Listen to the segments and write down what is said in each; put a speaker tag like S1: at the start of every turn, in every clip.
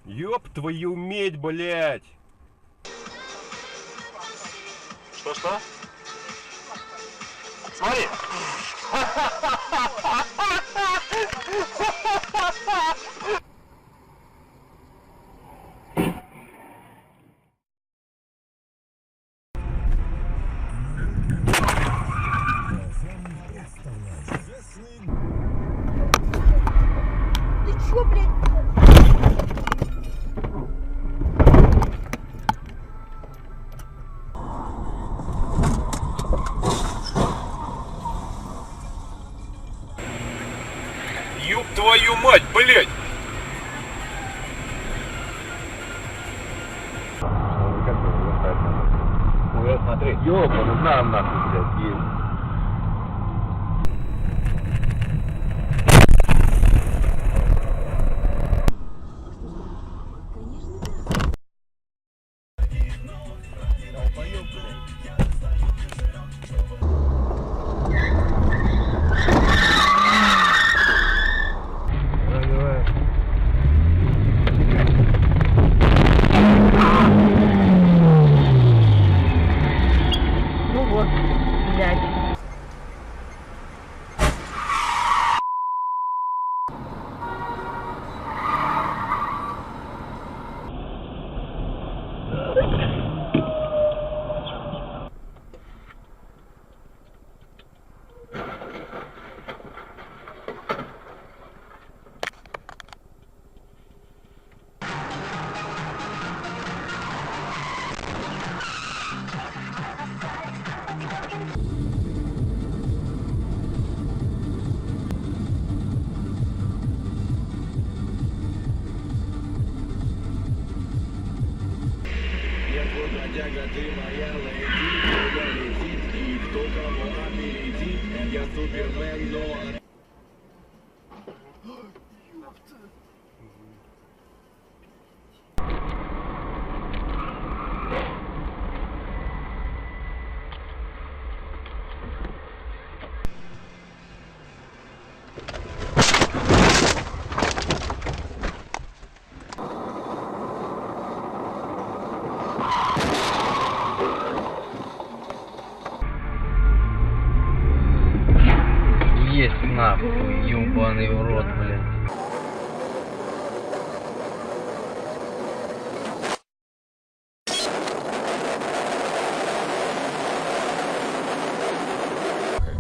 S1: Ёб твою медь, блядь!
S2: Что? Смотри!
S3: Ты чё, блядь?
S1: Ёб твою мать, блядь!
S2: Ой, смотри. Ёбаный, нам нахуй, блядь, есть.
S3: Ну вот, блядь.
S4: Я твой бродяга, ты моя леди, куда летит и кто кого опередит. Я Супермен, но...
S5: Есть нахуй, ёбаный в рот, блядь.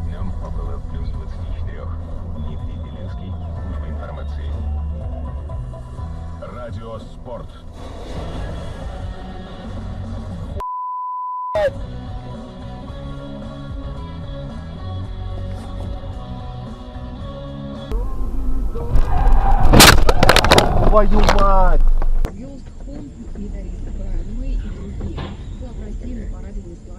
S4: Днем около плюс 24. Дмитрий Белинский, служба информации. Радио Спорт.
S2: Твою мать!
S3: Звезд Холм, гитарист Брайан Мэй и другие. Глав России на параде весла.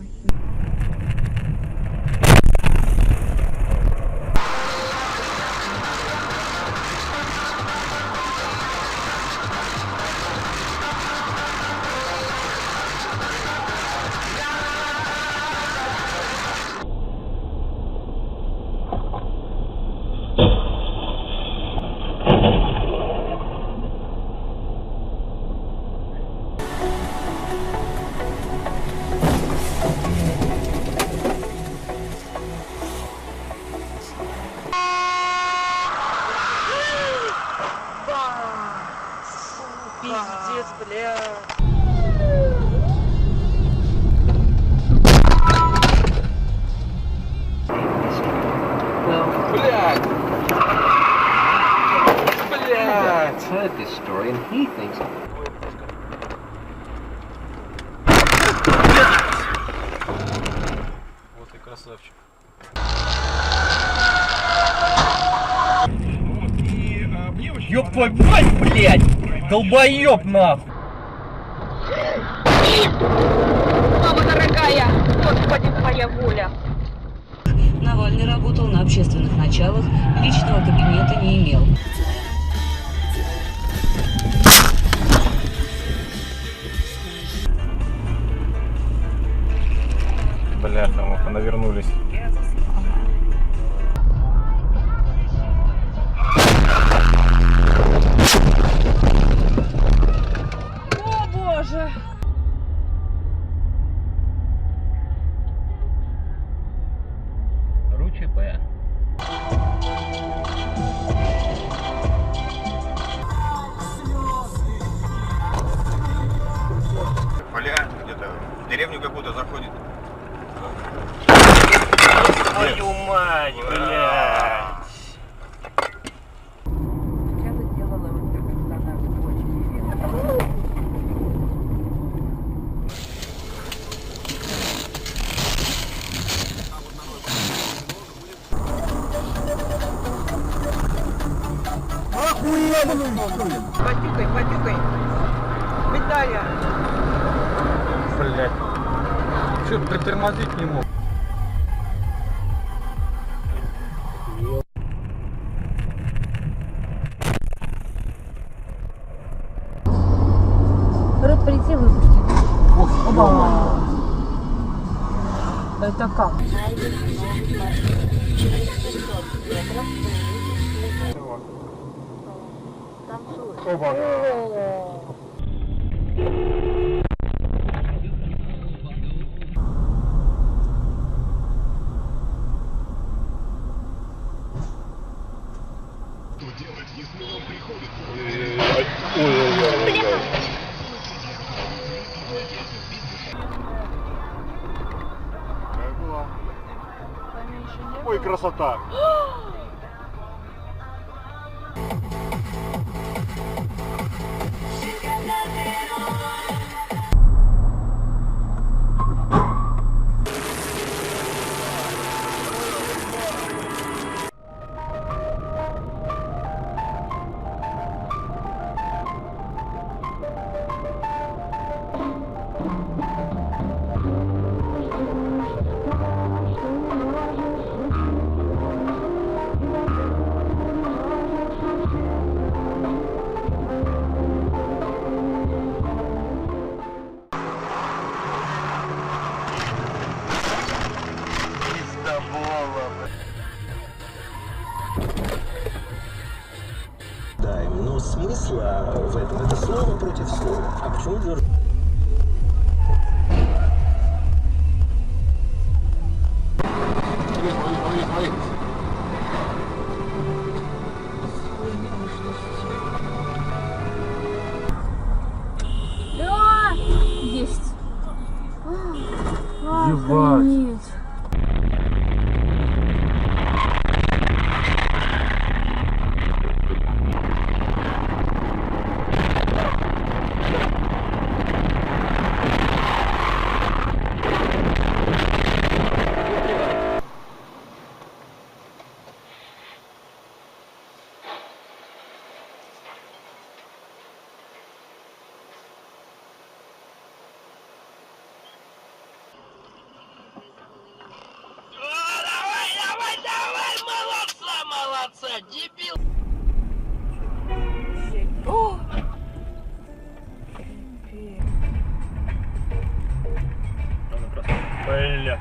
S6: Пиздец, бля.
S5: Блядь! Блядь! Heard this story and he thinks...
S1: Вот и красавчик.
S5: Ёб твою мать, блядь! Долбоёб нахуй!
S3: Мама дорогая, Господи, твоя воля.
S7: Навальный работал на общественных началах, личного кабинета не имел.
S1: Бляха, мы навернулись.
S6: О боже!
S5: РУ-ЧП.
S8: Поля где-то в деревню какую-то заходит.
S1: Твою мать, блядь!
S6: Я бы сделала вот так, когда надо, очень. Потюкай, потюкай. Виталия.
S2: Блять. Че, притормозить не мог?
S6: Рот прийти выпустить. Оба. Это как?
S1: Ой, красота!
S9: Да, но смысла в этом это слово против слова. А почему вы...
S6: Да, есть. Ебать.
S1: Бля.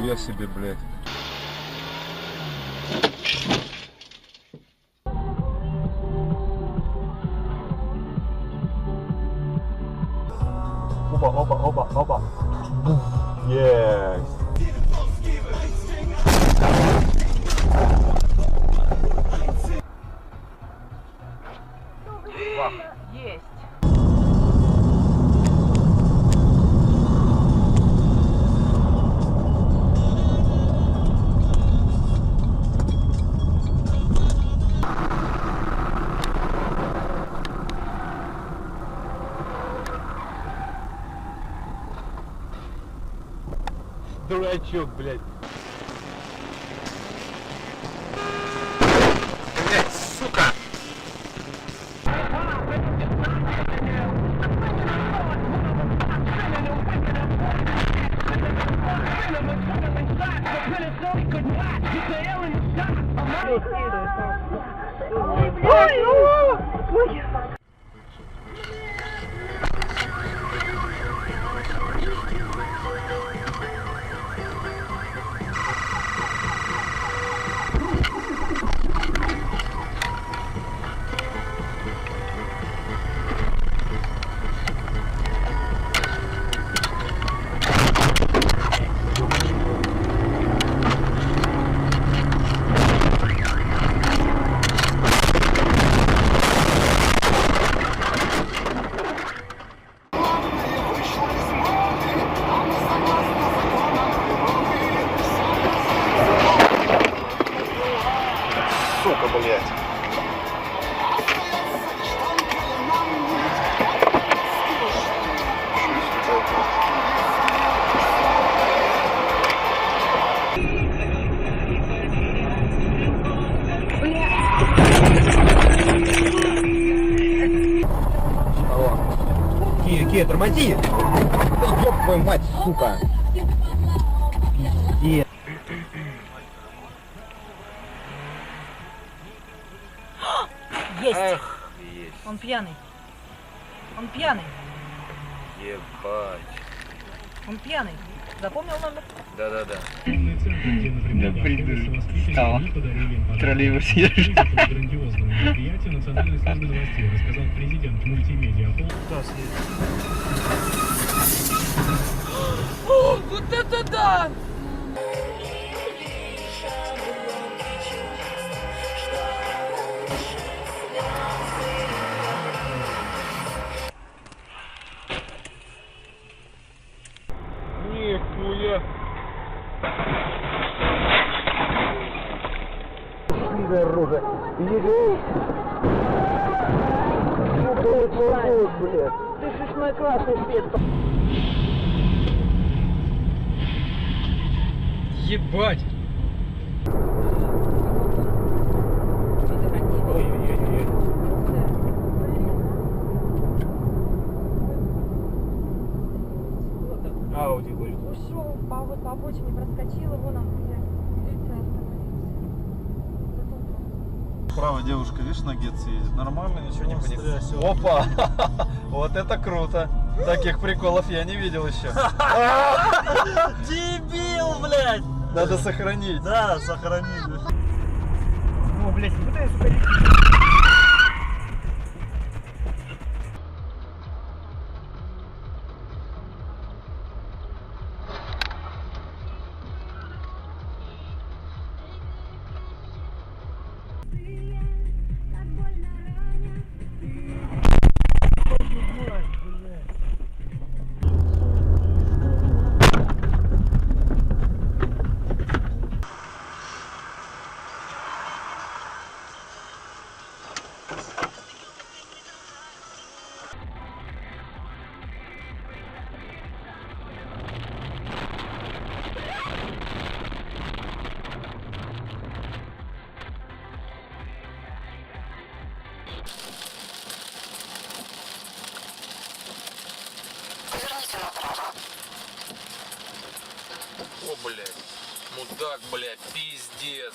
S2: Я себе, блядь.
S1: Опа, опа, опа, опа. Есть.
S6: Есть.
S1: Дурачок, блядь.
S8: Блять, сука!
S6: Следует.
S8: Сука, блядь.
S2: Кия, тормози! Ёб твою мать, сука! Пиздец.
S6: Есть!
S2: Есть.
S6: Он пьяный. Он пьяный.
S2: Ебать.
S6: Он пьяный. Запомнил номер?
S2: Да-да-да.
S5: Да придурок. Стало. Троллейбус едешь.
S6: Вот это да!
S2: Нихуя. Оружие.
S6: Ты же мой красный свет.
S5: Ебать.
S2: Ауди, говорит.
S10: Ушел, по обочине проскочил, его нам милиция остановилась.
S11: Справа девушка, видишь, на Гетце едет. Нормально, ничего не понимаю. Опа! Вот это круто! Таких приколов я не видел еще.
S1: Дебил, блядь!
S11: Надо сохранить.
S1: Да, сохрани.
S6: О, блядь, куда я, сука,
S2: О, блядь. Мудак, блядь, пиздец.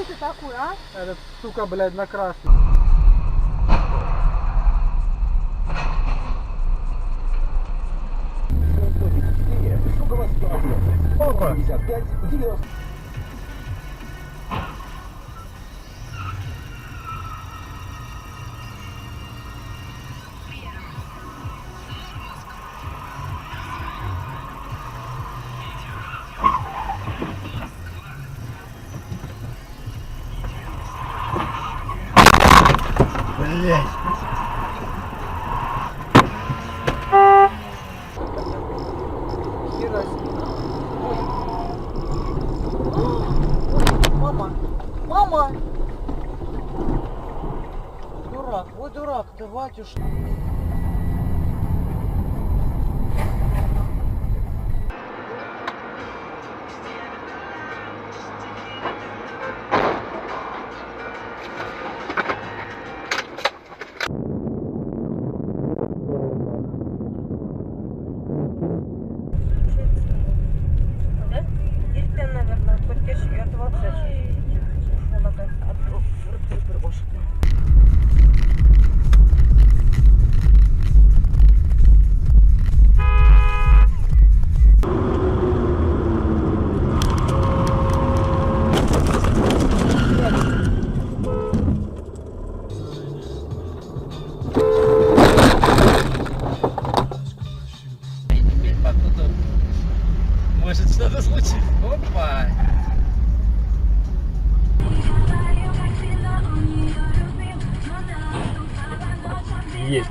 S10: ты такой, а?
S11: Эта сука, блядь, на красный.
S9: Опа! 55, 90.
S11: Блядь. Хера себе. Ой, мама, мама! Дурак, ой, дурак, ты, батюшка.
S10: Да? Иртен, наверное, поддержи, я 20.
S5: Может что-то случится. Опа! Есть.